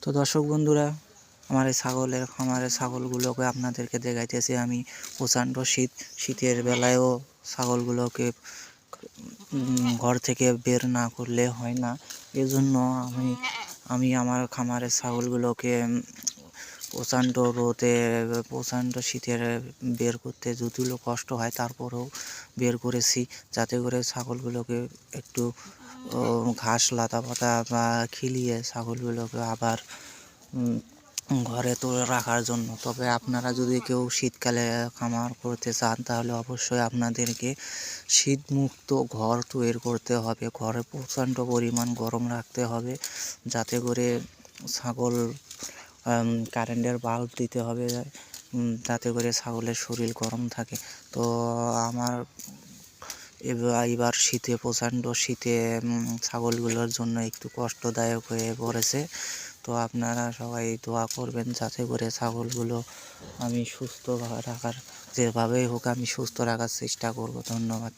তো দর্শক বন্ধুরা, আমার এই ছাগলের খামারের ছাগলগুলোকে আপনাদেরকে দেখাইতেছি আমি। প্রচণ্ড শীতের বেলায়ও ছাগলগুলোকে ঘর থেকে বের না করলে হয় না। এজন্য আমি আমার খামারের ছাগলগুলোকে প্রচণ্ড রোদে প্রচণ্ড শীতের বের করতে যদিও কষ্ট হয়, তারপরেও বের করেছি যাতে করে ছাগলগুলোকে একটু ঘাস লতা পাতা বা খিলিয়ে ছাগলগুলোকে আবার ঘরে তো রাখার জন্য। তবে আপনারা যদি কেউ শীতকালে খামার করতে চান তাহলে অবশ্যই আপনাদেরকে শীতমুক্ত ঘর তৈরি করতে হবে। ঘরে প্রচণ্ড পরিমাণ গরম রাখতে হবে যাতে করে ছাগল কারেন্টের বাল্ব দিতে হবে যাতে করে ছাগলের শরীর গরম থাকে। তো আমার এবার শীতে প্রচণ্ড শীতে ছাগলগুলোর জন্য একটু কষ্টদায়ক হয়ে পড়েছে। তো আপনারা সবাই দোয়া করবেন যাতে করে ছাগলগুলো আমি সুস্থ রাখার, যেভাবেই হোক আমি সুস্থ রাখার চেষ্টা করব। ধন্যবাদ।